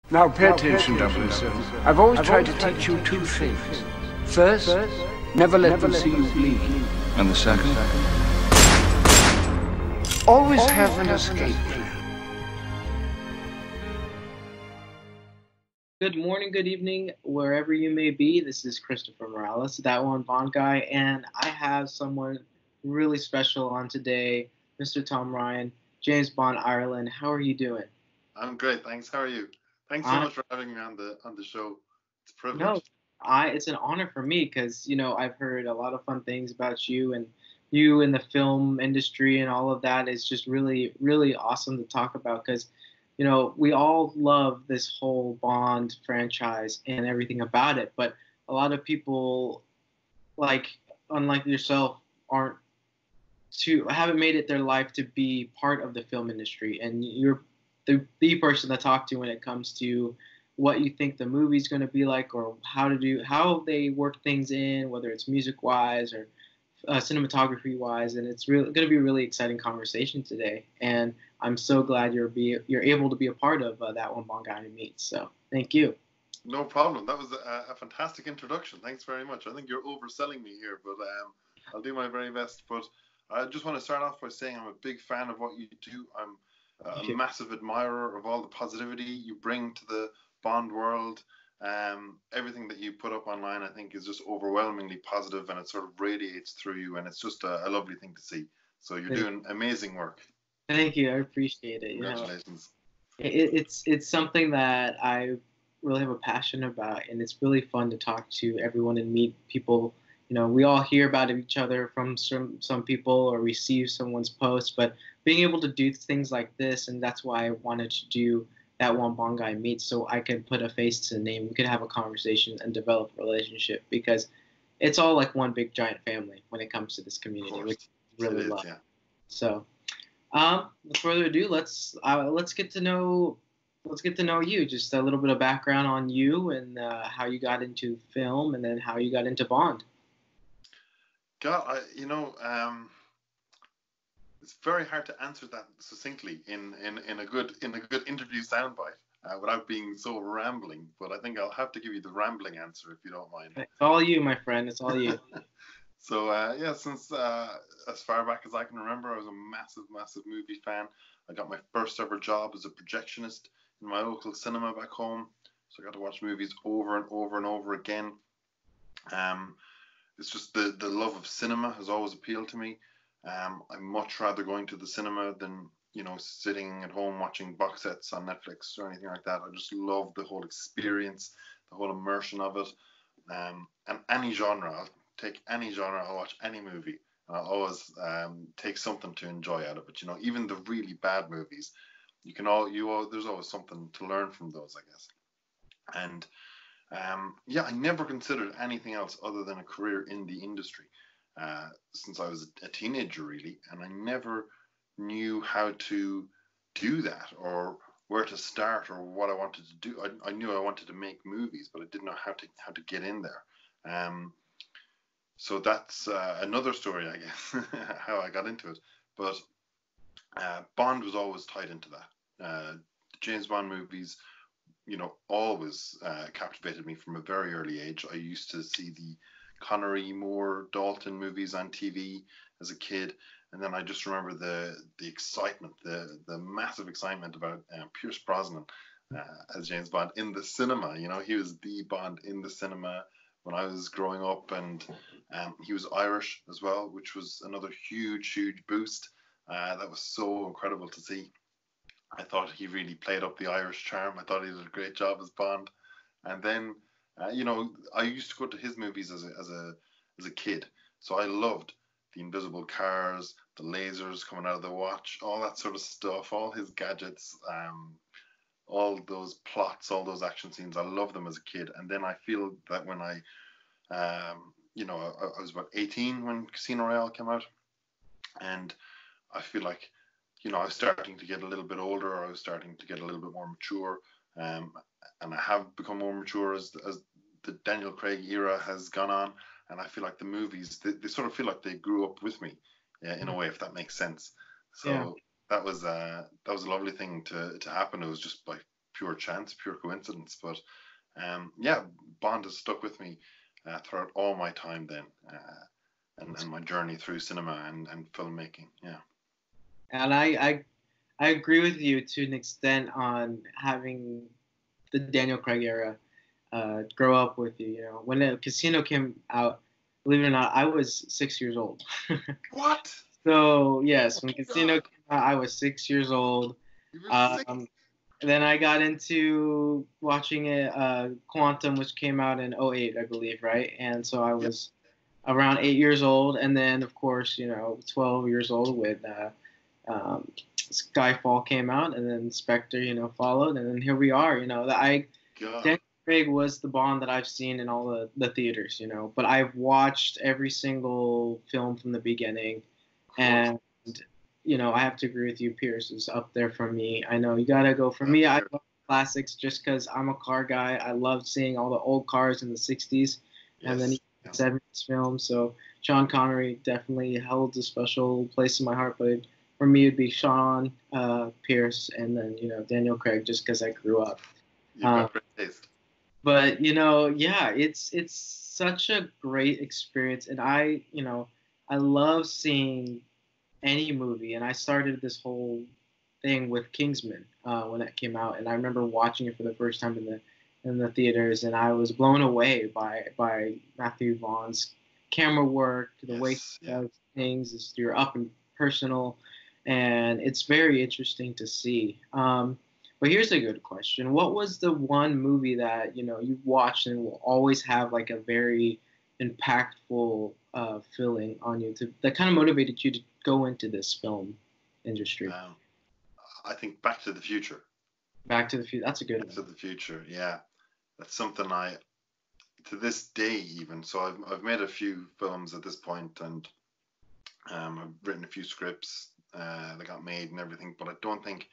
Now pay attention, 007. I've always tried to teach you two things. First, never let them see you bleed. And the second? Always have an escape plan. Good morning, good evening, wherever you may be. This is Christopher Morales, that one Bond guy, and I have someone really special on today, Mr. Tom Ryan, James Bond Ireland. How are you doing? I'm great, thanks. How are you? Thanks so much for having me on the show. It's a privilege. No, it's an honor for me because I've heard a lot of fun things about you, and you in the film industry and all of that is just really, really awesome to talk about because we all love this whole Bond franchise and everything about it, but a lot of people, unlike yourself, haven't made it their life to be part of the film industry, and you're the person to talk to when it comes to what you think the movie's going to be like, or how they work things in, whether it's music wise or cinematography wise, and it's going to be a really exciting conversation today. And I'm so glad you're able to be a part of that one Bond Guy Meets. So thank you. No problem. That was a fantastic introduction. Thanks very much. I think you're overselling me here, but I'll do my very best. But I just want to start off by saying I'm a big fan of what you do. I'm a massive admirer of all the positivity you bring to the Bond world. Everything that you put up online, I think, is just overwhelmingly positive, and it sort of radiates through you, and it's just a lovely thing to see. So you're doing amazing work. Thank you. I appreciate it. Congratulations. It's something that I really have a passion about, and it's really fun to talk to everyone and meet people. We all hear about each other from some people or receive someone's post, but being able to do things like this, and that's why I wanted to do that one Bond Guy Meets, so I can put a face to the name. We could have a conversation and develop a relationship, because it's all like one big giant family when it comes to this community, which I really love. Yeah. So, without further ado, let's get to know you. Just a little bit of background on you and how you got into film, and then how you got into Bond. God, it's very hard to answer that succinctly in a good interview soundbite without being so rambling. But I think I'll have to give you the rambling answer if you don't mind. It's all you, my friend. It's all you. So since as far back as I can remember, I was a massive movie fan. I got my first ever job as a projectionist in my local cinema back home, so I got to watch movies over and over and over again. It's just the love of cinema has always appealed to me. I'm much rather going to the cinema than sitting at home watching box sets on Netflix or anything like that. I just love the whole experience, the whole immersion of it. And any genre, I'll take any genre, I'll watch any movie, and I'll always take something to enjoy out of it. Even the really bad movies, there's always something to learn from those, I guess. And I never considered anything else other than a career in the industry since I was a teenager, really, and I never knew how to do that or where to start or what I wanted to do. I knew I wanted to make movies, but I didn't know how to get in there. So that's another story, I guess, how I got into it. But Bond was always tied into that. James Bond movies, always captivated me from a very early age. I used to see the Connery, Moore, Dalton movies on TV as a kid, and then I just remember the excitement, the massive excitement about Pierce Brosnan as James Bond in the cinema. He was the Bond in the cinema when I was growing up, and he was Irish as well, which was another huge boost. That was so incredible to see. I thought he really played up the Irish charm. I thought he did a great job as Bond. And then, I used to go to his movies as a kid. So I loved the invisible cars, the lasers coming out of the watch, all that sort of stuff, all his gadgets, all those plots, all those action scenes. I loved them as a kid. And then I feel that when I was about 18 when Casino Royale came out. And I feel like, I was starting to get a little bit older. I was starting to get a little bit more mature, and I have become more mature as the Daniel Craig era has gone on. And I feel like the movies, they sort of feel like they grew up with me, in a way, if that makes sense. So that was a lovely thing to happen. It was just by pure chance, pure coincidence. But yeah, Bond has stuck with me throughout all my time then, and my journey through cinema and filmmaking. Yeah. And I agree with you to an extent on having the Daniel Craig era grow up with you. You know, when the Casino came out, believe it or not, I was 6 years old. What? So yes, when Oh, Casino God. came out, I was 6 years old. You were sick. Um, then I got into watching it, Quantum, which came out in '08, I believe, right? And so I Yep. was around 8 years old, and then of course, 12 years old with Skyfall came out, and then Spectre, followed, and then here we are. God. Daniel Craig was the Bond that I've seen in all the theaters, but I've watched every single film from the beginning, and I have to agree with you. Pierce is up there for me. I know you gotta go for me. I love classics just because I'm a car guy. I love seeing all the old cars in the '60s, and then Yes. the '70s films. So Sean Connery definitely held a special place in my heart. But for me, it'd be Sean, Pierce, and then Daniel Craig, just because I grew up. You've got great taste. But yeah, it's such a great experience, and I love seeing any movie. And I started this whole thing with Kingsman when that came out, and I remember watching it for the first time in the theaters, and I was blown away by Matthew Vaughn's camera work, the way he does things. Is you're up and personal, and it's very interesting to see. But here's a good question: what was the one movie that you watched and will always have like a very impactful feeling on you that kind of motivated you to go into this film industry? I think Back to the Future. Back to the Future. That's a good one. Back to the Future. Yeah, that's something to this day even. So I've made a few films at this point, and I've written a few scripts that got made and everything. But I don't think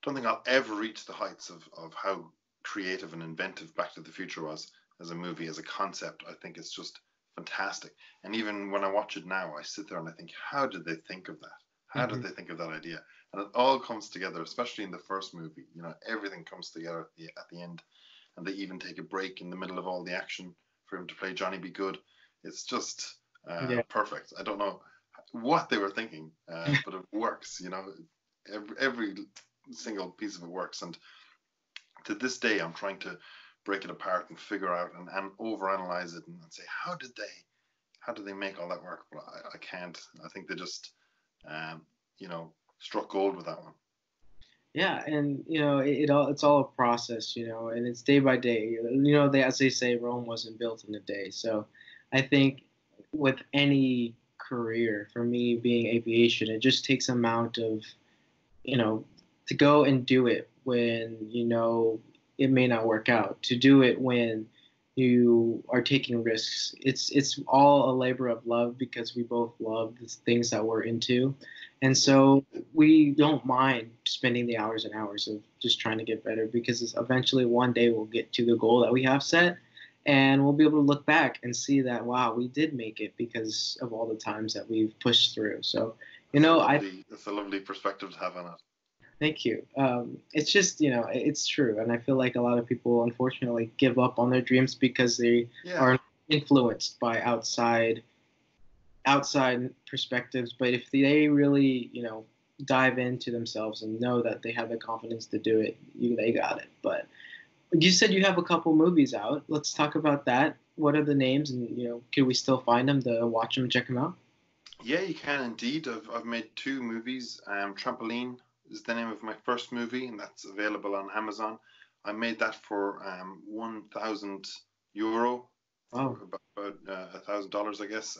I'll ever reach the heights of how creative and inventive Back to the Future was as a movie, as a concept. I think it's just fantastic. And even when I watch it now, I sit there and I think, how did they think of that? How did they think of that idea? And it all comes together, especially in the first movie. Everything comes together at the end, and they even take a break in the middle of all the action for him to play Johnny Be Good. It's just perfect. I don't know what they were thinking, but it works. Every single piece of it works. And to this day, I'm trying to break it apart and figure out and overanalyze it and say, how did they make all that work? But I can't. I think they just struck gold with that one. Yeah, and it's all a process, and it's day by day. As they say, Rome wasn't built in a day. So I think with any career, for me being aviation, it just takes amount of to go and do it when it may not work out, to do it when you are taking risks. It's all a labor of love because we both love the things that we're into. And so we don't mind spending the hours and hours of just trying to get better, because eventually one day we'll get to the goal that we have set, and we'll be able to look back and see that, wow, we did make it because of all the times that we've pushed through. So, that's a lovely perspective to have on it. Thank you. It's just, it's true. And I feel like a lot of people, unfortunately, give up on their dreams because they are influenced by outside perspectives. But if they really, dive into themselves and know that they have the confidence to do it, they got it. But you said you have a couple movies out. Let's talk about that. What are the names? And, can we still find them to watch them and check them out? Yeah, you can indeed. I've made 2 movies. Trampoline is the name of my first movie, and that's available on Amazon. I made that for €1,000, Wow. about $1,000, I guess.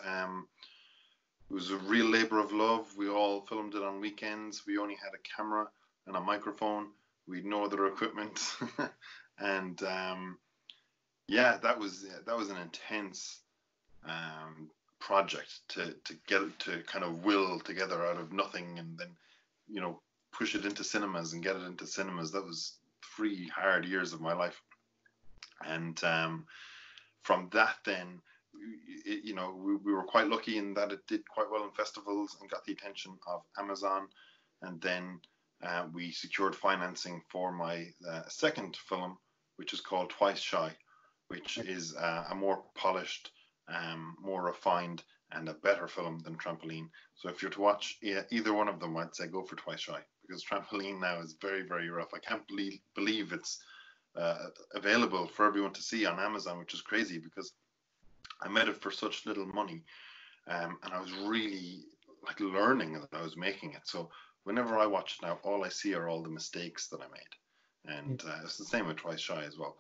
It was a real labor of love. We all filmed it on weekends. We only had a camera and a microphone. We had no other equipment, and that was an intense project to get it to kind of will together out of nothing, and then push it into cinemas and get it into cinemas. That was 3 hard years of my life. And from that, then, we were quite lucky in that it did quite well in festivals and got the attention of Amazon. And then we secured financing for my second film, which is called Twice Shy, which is a more polished, more refined, and a better film than Trampoline. So if you're to watch either one of them, I'd say go for Twice Shy, because Trampoline now is very, very rough. I can't believe it's available for everyone to see on Amazon, which is crazy because I made it for such little money, and I was really like learning as I was making it. So whenever I watch it now, all I see are all the mistakes that I made, and it's the same with Twice Shy as well.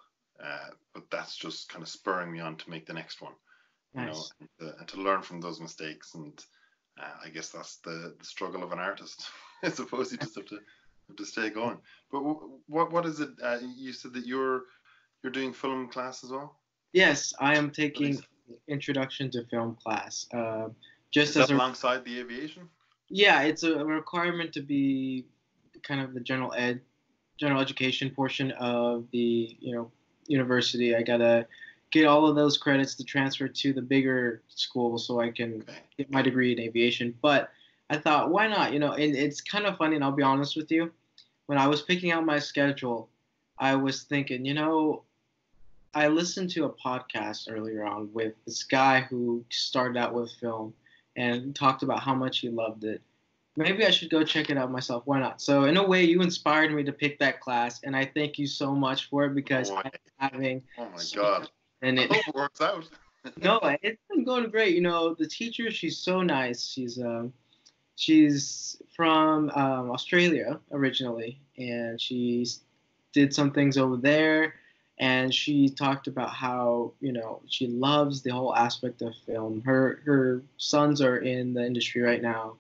But that's just kind of spurring me on to make the next one, Nice. and to learn from those mistakes. And I guess that's the struggle of an artist. I suppose you just have to stay going. But what is it? You said that you're doing film class as well. Yes, I am taking introduction to film class. Just Is as that a alongside the aviation? Yeah, it's a requirement to be kind of the general education portion of the university. I gotta get all of those credits to transfer to the bigger school so I can get my degree in aviation. But I thought, why not? And it's kind of funny, and I'll be honest with you. When I was picking out my schedule, I was thinking, I listened to a podcast earlier on with this guy who started out with film and talked about how much he loved it. Maybe I should go check it out myself. Why not? So in a way, you inspired me to pick that class, and I thank you so much for it because I'm having. Oh my God! And I hope it works out. No, it's been going great. The teacher, she's so nice. She's from Australia originally, and she did some things over there. And she talked about how she loves the whole aspect of film. Her sons are in the industry right now,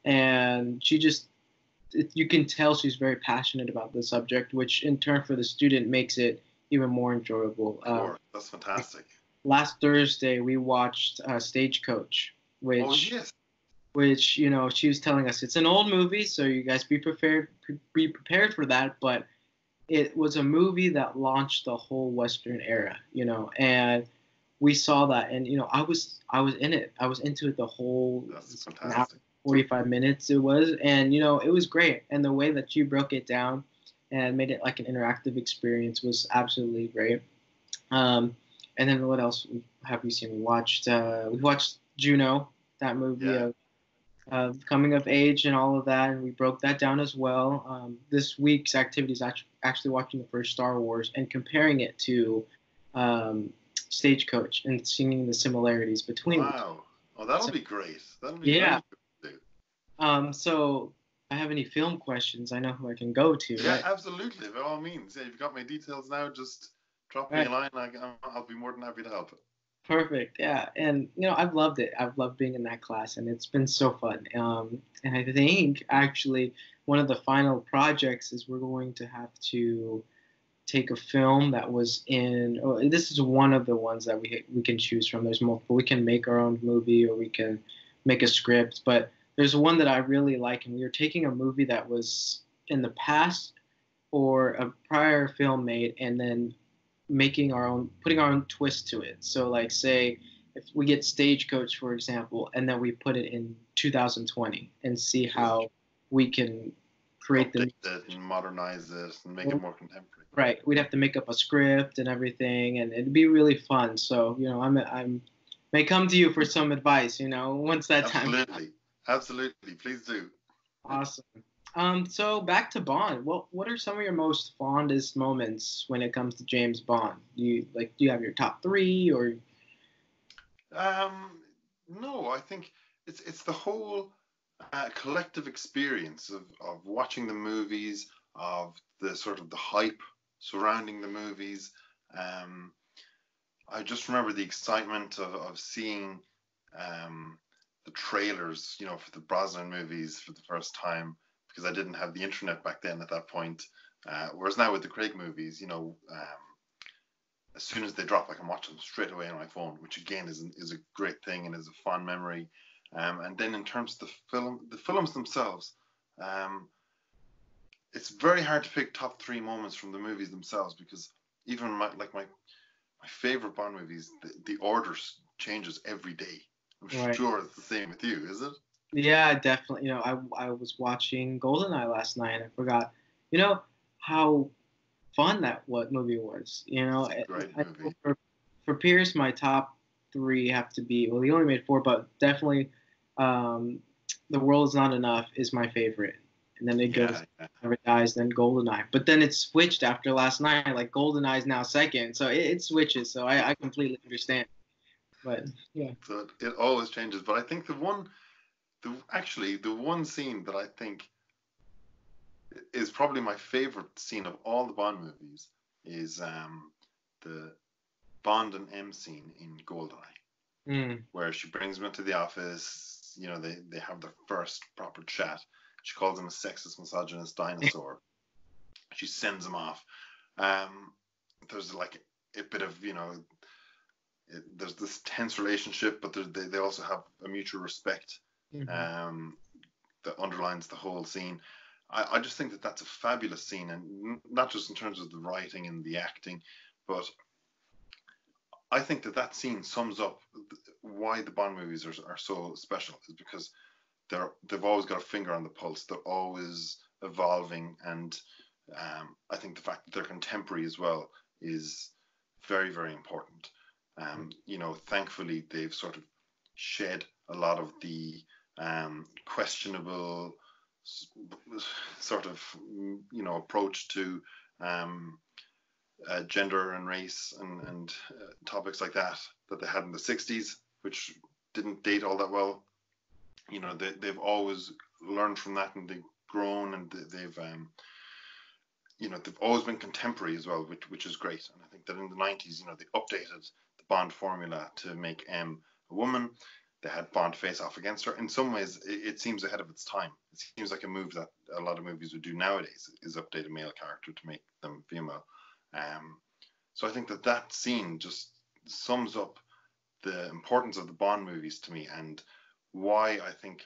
and you can tell she's very passionate about the subject, which in turn for the student makes it even more enjoyable. Sure, that's fantastic. Last Thursday we watched Stagecoach, which she was telling us it's an old movie, so you guys be prepared for that, but it was a movie that launched the whole Western era, and we saw that, and I was in it. I was into it the whole 45 minutes it was, and it was great. And the way that you broke it down and made it like an interactive experience was absolutely great. And then what else have we seen? We watched Juno, that movie of coming of age and all of that, and we broke that down as well. This week's activity is actually watching the first Star Wars and comparing it to Stagecoach and seeing the similarities between them. Wow. Oh, that'll be great. That'll be very good to do. So if I have any film questions, I know who I can go to. Yeah, right? Absolutely. By all means. Yeah, you've got my details now. Just drop me a line. I'll be more than happy to help. Perfect. Yeah. And, I've loved it. I've loved being in that class, and it's been so fun. And I think actually one of the final projects is we're going to have to take a film that was this is one of the ones that we can choose from. There's multiple. We can make our own movie, or we can make a script, but there's one that I really like, and we are taking a movie that was in the past or a prior film made, and then putting our own twist to it. So like, say if we get Stagecoach, for example, and then we put it in 2020 and see how we can create it and modernize it and make it more contemporary. Right. We'd have to make up a script and everything, and it'd be really fun. So, I'm may come to you for some advice, once that time. Absolutely. Please do. Awesome. So back to Bond. What are some of your most fondest moments when it comes to James Bond? Do you have your top 3 or? No, I think it's the whole collective experience of watching the movies, of the sort of the hype surrounding the movies. I just remember the excitement of seeing the trailers, for the Brosnan movies for the first time, because I didn't have the internet back then at that point. Whereas now with the Craig movies, as soon as they drop, I can watch them straight away on my phone, which again is a great thing and is a fond memory. And then in terms of the films themselves, it's very hard to pick top 3 moments from the movies themselves, because even my favorite Bond movies, the order changes every day. I'm sure it's the same with you, is it? Yeah, definitely. I was watching GoldenEye last night, and I forgot, you know, how fun that what movie was. It's a great I know movie. for Pierce, my top three have to be, well, he only made four, but definitely, um, The World Is Not Enough is my favorite, and then it goes Yeah, yeah. Never Dies, then GoldenEye. But then it switched after last night. Like GoldenEye is now second, so it switches. So I completely understand. But yeah. So it always changes. But I think the one scene that I think is probably my favorite scene of all the Bond movies is the Bond and M scene in GoldenEye, Mm. where she brings him into the office. You know, they have their first proper chat. She calls him a sexist, misogynist dinosaur. She sends him off. Um, there's like a bit of, there's this tense relationship, but they also have a mutual respect Mhm. um, that underlines the whole scene. I just think that that's a fabulous scene, and not just in terms of the writing and the acting, but I think that that scene sums up why the Bond movies are so special. Is because they've always got a finger on the pulse. They're always evolving, and I think the fact that they're contemporary as well is very, very important. Thankfully, they've sort of shed a lot of the questionable sort of approach to um, gender and race and topics like that they had in the 60s, which didn't date all that well. They've always learned from that, and they've grown, and they've always been contemporary as well, which is great. And I think that in the 90s, they updated the Bond formula to make M a woman. They had Bond face off against her. In some ways, it seems ahead of its time. It seems like a move that a lot of movies would do nowadays, is update a male character to make them female. So I think that scene just sums up the importance of the Bond movies to me, and why I think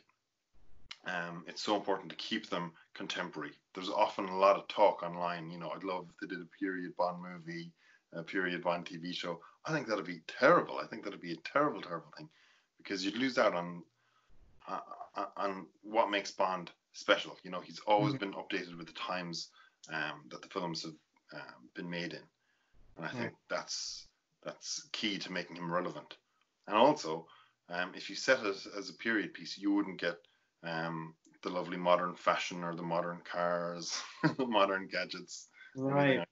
it's so important to keep them contemporary. There's often a lot of talk online. I'd love if they did a period Bond movie, a period Bond TV show. I think that'd be terrible. I think that'd be a terrible, terrible thing, because you'd lose out on what makes Bond special. He's always Mhm. been updated with the times that the films have been made in, and I Right. think that's key to making him relevant. And also, if you set it as a period piece, you wouldn't get the lovely modern fashion or the modern cars, the modern gadgets, everything. Right. Right.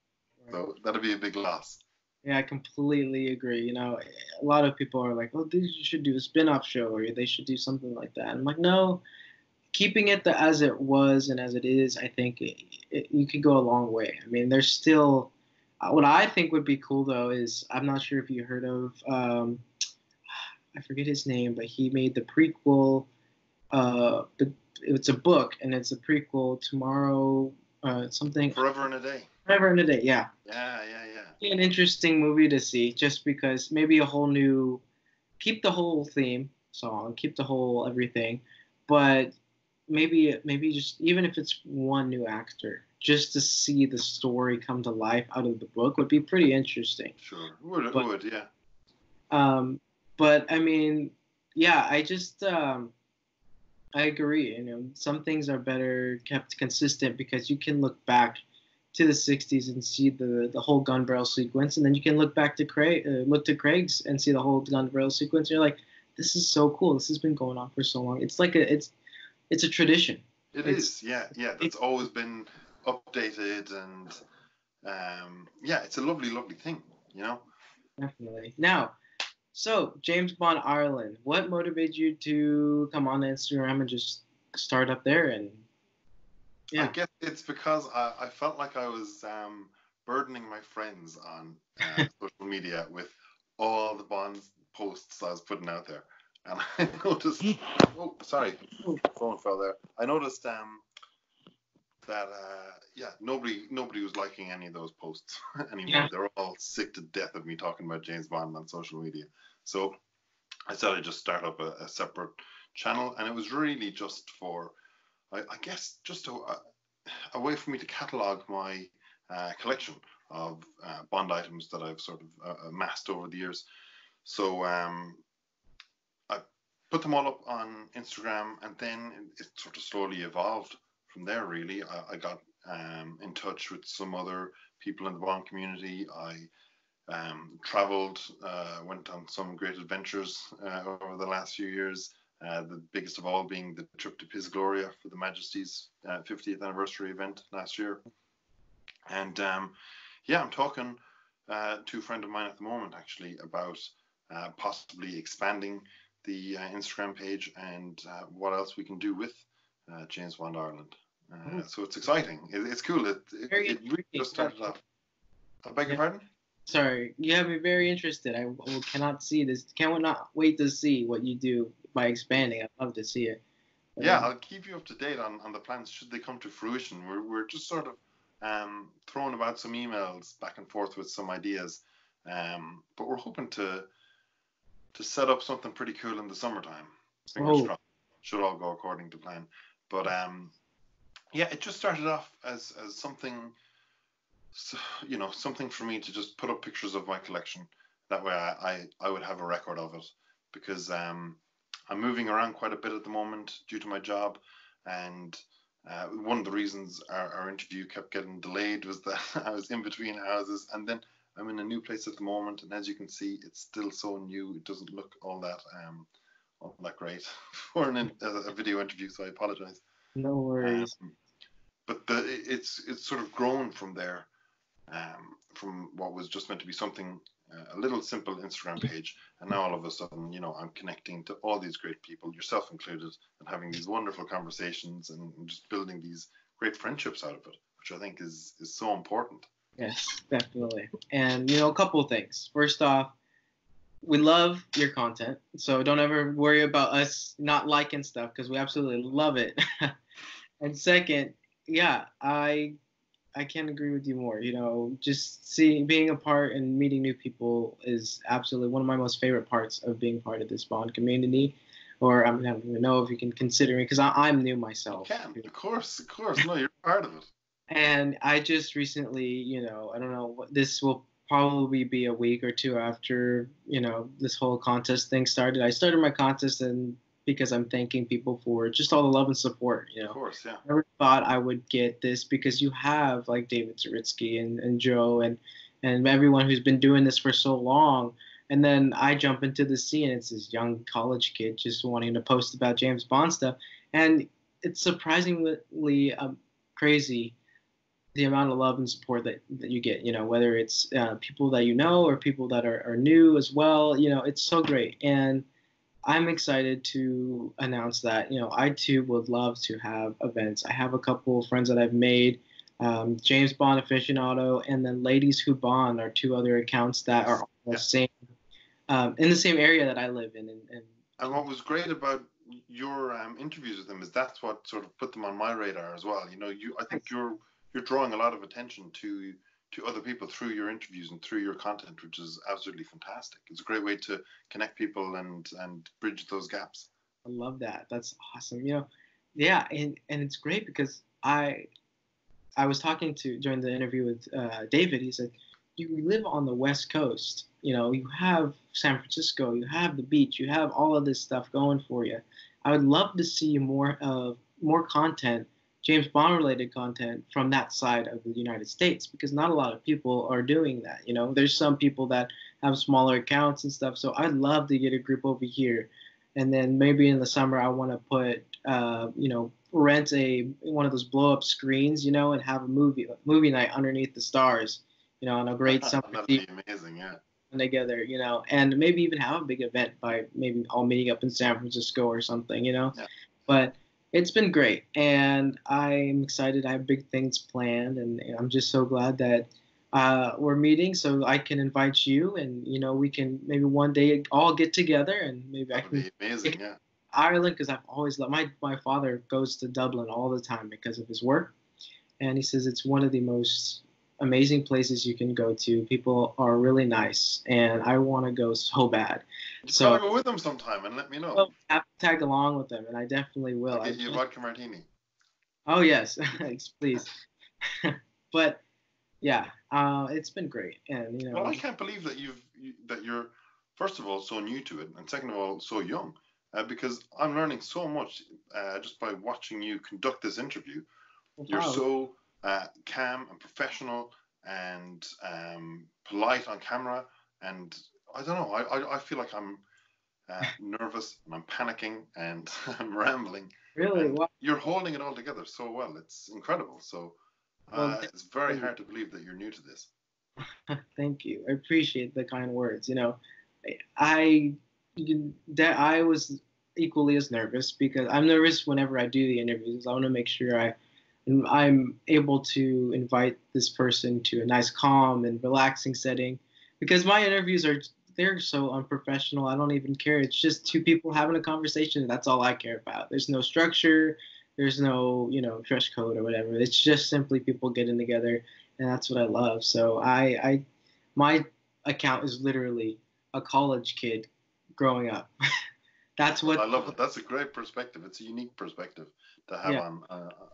So that'd be a big loss. Yeah, I completely agree. A lot of people are like, "Oh, they should do a spin-off show, or they should do something like that." I'm like, no, keeping it as it was and as it is, I think you could go a long way. I mean, there's still what I think would be cool though is I'm not sure if you heard of I forget his name, but he made the prequel. But it's a book and it's a prequel. Tomorrow, something. Forever and a Day. Forever in a Day. Yeah, Yeah, yeah, yeah. be an interesting movie to see, just because maybe a whole new, keep the whole theme song, keep the whole everything, but maybe just even if it's one new actor, just to see the story come to life out of the book would be pretty interesting. Sure. It But would, yeah. um, but I mean, yeah, I agree. Some things are better kept consistent because you can look back to the 60s and see the whole gun barrel sequence, and then you can look to Craig's and see the whole gun barrel sequence. You're like, this is so cool. This has been going on for so long. It's like it's a tradition. It It's is, yeah, yeah. it, That's always been updated, and yeah, it's a lovely, lovely thing, you know. definitely. Now, so James Bond Ireland, what motivated you to come on Instagram and just start up there? And I yeah. guess it's because I felt like I was burdening my friends on social media with all the Bonds posts I was putting out there, and I noticed. Oh, sorry, phone fell there. I noticed that yeah, nobody was liking any of those posts anymore. Yeah. They're all sick to death of me talking about James Bond on social media. So I said I'd just start up a separate channel, and it was really just for, I guess, just a way for me to catalog my collection of Bond items that I've sort of amassed over the years. So I put them all up on Instagram, and then it sort of slowly evolved from there. Really, I got in touch with some other people in the Bond community. I traveled, went on some great adventures over the last few years. The biggest of all being the trip to Piz Gloria for the Majesty's 50th anniversary event last year. And yeah, I'm talking to a friend of mine at the moment actually about possibly expanding the Instagram page and what else we can do with James Bond Ireland. So it's exciting. It's cool. It really just started off. I beg your pardon? Sorry, you have me very interested. I cannot see this. Cannot wait to see what you do by expanding. I'd love to see it. Yeah, I'll keep you up to date on the plans should they come to fruition. We're just sort of throwing about some emails back and forth with some ideas, but we're hoping to set up something pretty cool in the summertime. Fingers crossed. Should all go according to plan. But yeah, it just started off as something. So, you know, something for me to just put up pictures of my collection. That way I would have a record of it, because I'm moving around quite a bit at the moment due to my job, and one of the reasons our interview kept getting delayed was that I was in between houses, and then I'm in a new place at the moment, and as you can see, it's still so new. It doesn't look all that great for a video interview, so I apologize. No worries. But it's sort of grown from there. From what was just meant to be something, a little simple Instagram page, and now all of a sudden, you know, I'm connecting to all these great people, yourself included, and having these wonderful conversations and just building these great friendships out of it, which I think is so important. Yes, definitely. And, you know, a couple of things. First off, we love your content, so don't ever worry about us not liking stuff, because we absolutely love it. And second, yeah, I can't agree with you more. You know, just being a part and meeting new people is absolutely one of my most favorite parts of being part of this Bond community. Or I don't even know if you can consider me, because I'm new myself. You can, of course. No, you're part of it. And I just recently, you know, I don't know, this will probably be a week or two after, you know, this whole contest thing started. I started my contest and because I'm thanking people for just all the love and support, you know. Of course, yeah. I never thought I would get this, because you have like David Zaritsky and Joe and everyone who's been doing this for so long. And then I jump into the scene, and it's this young college kid just wanting to post about James Bond stuff. And it's surprisingly crazy the amount of love and support that you get, you know, whether it's people that you know or people that are new as well. You know, it's so great. And I'm excited to announce that, you know, I too would love to have events. I have a couple of friends that I've made, James Bond Aficionado, and then Ladies Who Bond are two other accounts that are almost same, in the same area that I live in. And what was great about your interviews with them is that's what sort of put them on my radar as well. You know, I think you're drawing a lot of attention to other people through your interviews and through your content, which is absolutely fantastic. It's a great way to connect people and bridge those gaps. I love that. That's awesome. You know, yeah, and it's great because I was talking during the interview with David. He said, you live on the West Coast. You know, you have San Francisco, you have the beach, you have all of this stuff going for you. I would love to see more content, James Bond related content from that side of the United States, because not a lot of people are doing that. You know, there's some people that have smaller accounts and stuff. So I'd love to get a group over here. And then maybe in the summer, I want to put, you know, rent one of those blow up screens, you know, and have a movie night underneath the stars, you know, on a great summer. That'd be amazing, yeah. Together, you know, and maybe even have a big event by maybe all meeting up in San Francisco or something, you know. Yeah. But it's been great, and I'm excited. I have big things planned, and I'm just so glad that we're meeting, so I can invite you, and you know, we can maybe one day all get together, and maybe That'd be amazing, yeah. Ireland, because I've always loved my father goes to Dublin all the time because of his work, and he says it's one of the most amazing places you can go to. People are really nice, and I want to go so bad. So gotta go with them sometime and let me know. Well, I have to tag along with them, and I definitely will. I'll get you a vodka martini. Oh yes, please. But yeah, it's been great, and you know. Well, I can't believe that you're first of all so new to it, and second of all so young. because I'm learning so much just by watching you conduct this interview. You're Wow. so calm and professional and polite on camera, and I don't know. I feel like I'm nervous and I'm panicking and I'm rambling, Really? and Wow. you're holding it all together so well. It's incredible. So Well, it's very hard to believe that you're new to this. thank you. I appreciate the kind words. I that I was equally as nervous because I'm nervous whenever I do the interviews. I want to make sure I'm able to invite this person to a nice, calm, and relaxing setting. Because my interviews they're so unprofessional. I don't even care. It's just two people having a conversation. That's all I care about. There's no structure. There's no dress code or whatever. It's just simply people getting together, and that's what I love. So my account is literally a college kid growing up. That's Well, what. I love it. That's a great perspective. It's a unique perspective to have Yeah.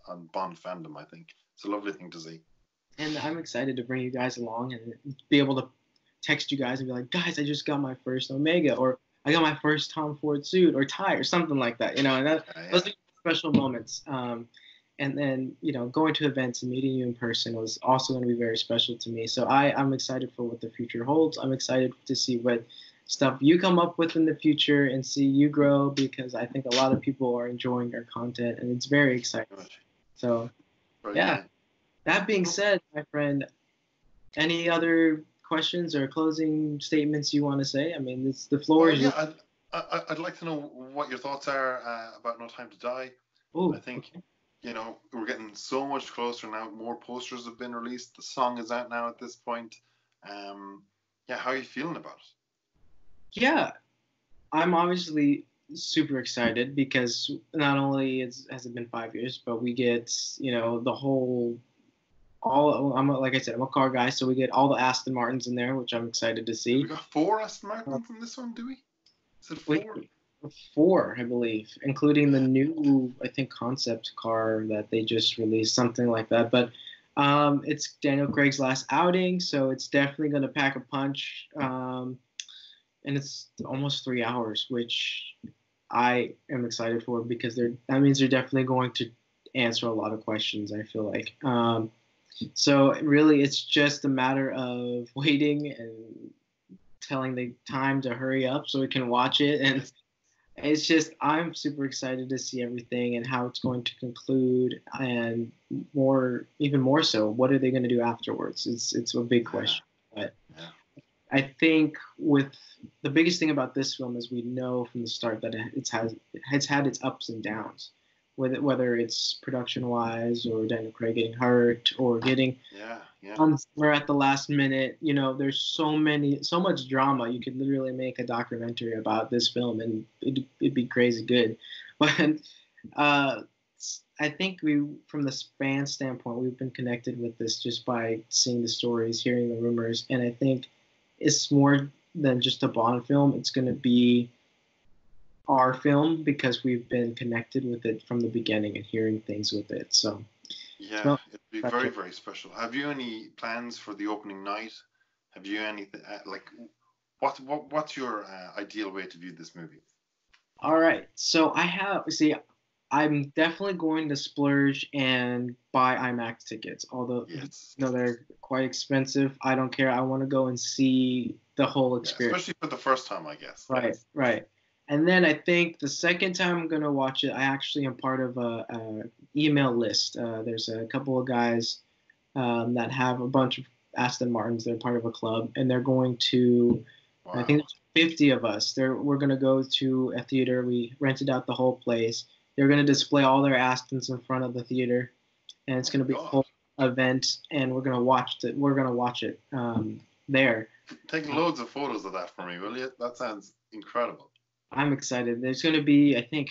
on Bond fandom. I think it's a lovely thing to see. And I'm excited to bring you guys along and be able to text you guys and be like, guys, I just got my first Omega, or I got my first Tom Ford suit or tie or something like that. And those are special moments. And then going to events and meeting you in person was also going to be very special to me. So I'm excited for what the future holds. I'm excited to see what stuff you come up with in the future and see you grow, because I think a lot of people are enjoying your content and it's very exciting. So yeah. That being said, my friend, any other questions or closing statements you want to say? I mean, the floor is yours. I'd like to know what your thoughts are about No Time to Die. Ooh, I think, we're getting so much closer now. More posters have been released. The song is out now at this point. How are you feeling about it? Yeah, I'm obviously super excited because not only has it been 5 years, but we get, the whole like I said, I'm a car guy, so we get all the Aston Martins in there, which I'm excited to see. We got 4 Aston Martins from this one, do we? Is it 4? 4, I believe, including the new, I think, concept car that they just released, something like that. But it's Daniel Craig's last outing, so it's definitely going to pack a punch. And it's almost 3 hours, which I am excited for because that means they're definitely going to answer a lot of questions, I feel like. So really, it's just a matter of waiting and telling the time to hurry up so we can watch it. And it's just, I'm super excited to see everything and how it's going to conclude, and even more so, what are they going to do afterwards? It's a big question. But I think with the biggest thing about this film is we know from the start that it's had its ups and downs. Whether it's production-wise or Daniel Craig getting hurt or getting somewhere at the last minute, there's so much drama. You could literally make a documentary about this film and it'd be crazy good. But I think from the fan standpoint, we've been connected with this just by seeing the stories, hearing the rumors, and I think it's more than just a Bond film. It's going to be our film because we've been connected with it from the beginning and hearing things with it. So it'd be very, very special. Have you any plans for the opening night? Have you anything what's your ideal way to view this movie? All right, so I'm definitely going to splurge and buy IMAX tickets, although they're quite expensive. I don't care. I want to go and see the whole experience, especially for the first time, I guess. Right. And then I think the second time I'm going to watch it, I actually am part of a email list. There's a couple of guys that have a bunch of Aston Martins. They're part of a club, and they're going to, I think there's 50 of us. We're going to go to a theater. We rented out the whole place. They're going to display all their Astons in front of the theater, and it's going to be a whole event, and we're going to watch it. We're going to watch it there. Take loads of photos of that for me, will you? That sounds incredible. I'm excited. There's going to be, I think,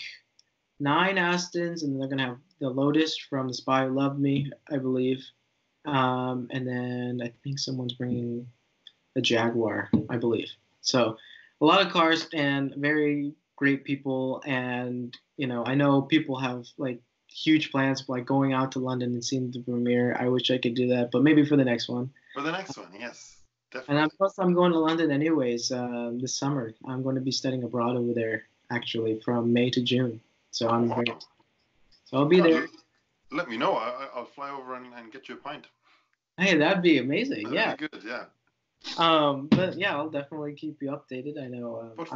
9 Astons, and they're going to have the Lotus from The Spy Who Loved Me, I believe. And then I think someone's bringing a Jaguar, I believe. So a lot of cars and very great people. And, I know people have, huge plans for, going out to London and seeing the premiere. I wish I could do that, but maybe for the next one. For the next one, yes. Definitely. And plus, I'm going to London anyways this summer. I'm going to be studying abroad over there actually, from May to June. So I'm Wow. very, so I'll be there. Let me know. I'll fly over and get you a pint. Hey, that'd be amazing. That'd be good. Yeah. But yeah, I'll definitely keep you updated. I know. But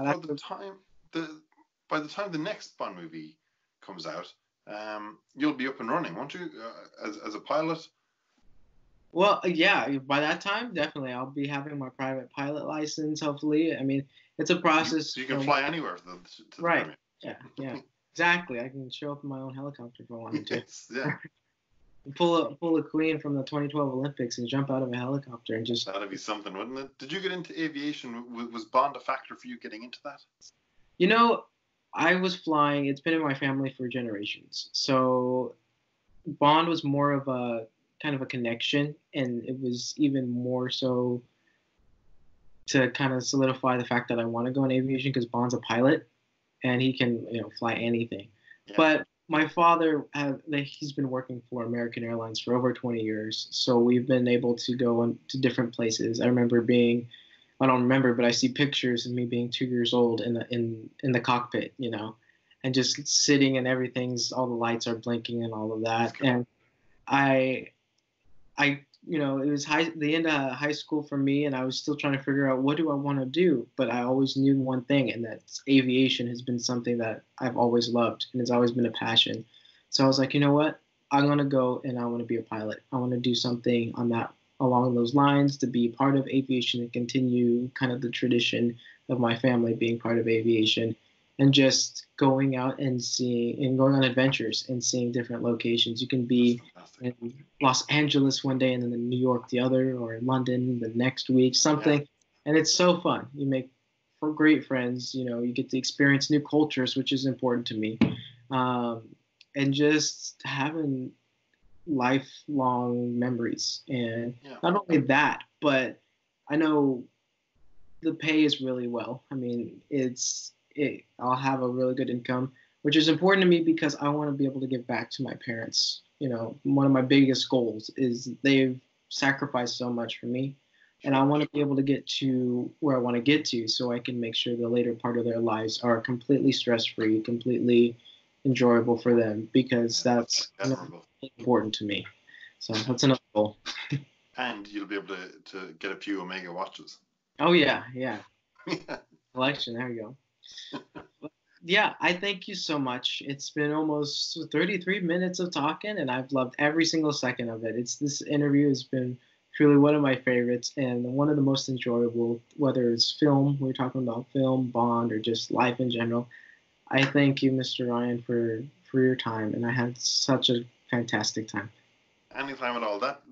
by the time the next Bond movie comes out, you'll be up and running, won't you? As a pilot. Well, yeah. By that time, definitely, I'll be having my private pilot license. Hopefully, I mean, it's a process. You can fly anywhere to the right. premiere. Yeah. Exactly. I can show up in my own helicopter if I wanted to. Yes, yeah. Pull a queen from the 2012 Olympics and jump out of a helicopter and just. That'd be something, wouldn't it? Did you get into aviation? Was Bond a factor for you getting into that? You know, I was flying. It's been in my family for generations. So Bond was more of a kind of a connection, and it was even more so to kind of solidify the fact that I want to go in aviation because Bond's a pilot and he can, fly anything. Yeah. But my father, he's been working for American Airlines for over 20 years, so we've been able to go to different places. I don't remember, but I see pictures of me being 2 years old in the cockpit, and just sitting and all the lights are blinking and all of that. And it was the end of high school for me, and I was still trying to figure out what do I want to do. But I always knew one thing, and that's aviation has been something that I've always loved, and it's always been a passion. So I was like, you know what? I'm gonna go and I want to be a pilot. I want to do something along those lines to be part of aviation and continue kind of the tradition of my family being part of aviation, and just going out and going on adventures and seeing different locations. You can be in Los Angeles one day and then in New York the other, or in London the next week, something. Yeah. And it's so fun. You make great friends. You get to experience new cultures, which is important to me. And just having lifelong memories. And not only that, but I know the pay is really well. I mean, I'll have a really good income, which is important to me because I want to be able to give back to my parents. One of my biggest goals is they've sacrificed so much for me, and I want to be able to get to where I want to get to so I can make sure the later part of their lives are completely stress-free, completely enjoyable for them, because that's important to me. So that's another goal. And you'll be able to get a few Omega watches. Oh, yeah. Collection, there you go. Yeah, I thank you so much. It's been almost 33 minutes of talking, and I've loved every single second of it. This interview has been truly one of my favorites and one of the most enjoyable, whether it's film, we're talking about film, Bond, or just life in general. I thank you, Mr. Ryan, for your time, and I had such a fantastic time. Anytime at all. That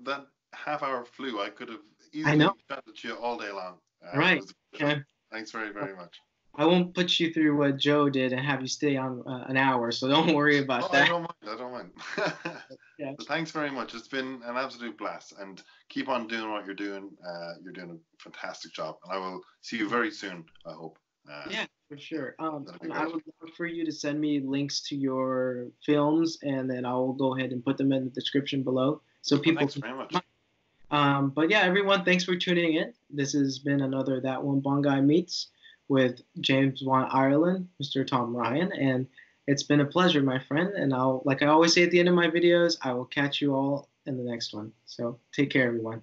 half hour flew. I could have easily chatted to you all day long. Right. Yeah. Thanks very, very much. I won't put you through what Joe did and have you stay on an hour, so don't worry about that. I don't mind. Yeah. But thanks very much. It's been an absolute blast, and keep on doing what you're doing. You're doing a fantastic job, and I will see you very soon, I hope. Yeah, for sure. And I would love for you to send me links to your films, and then I will go ahead and put them in the description below so people thanks very much. But yeah, everyone, thanks for tuning in. This has been another That One Bond Guy Meets with James Wan Ireland, Mr. Tom Ryan, and it's been a pleasure, my friend. And like I always say at the end of my videos, I will catch you all in the next one. So take care, everyone.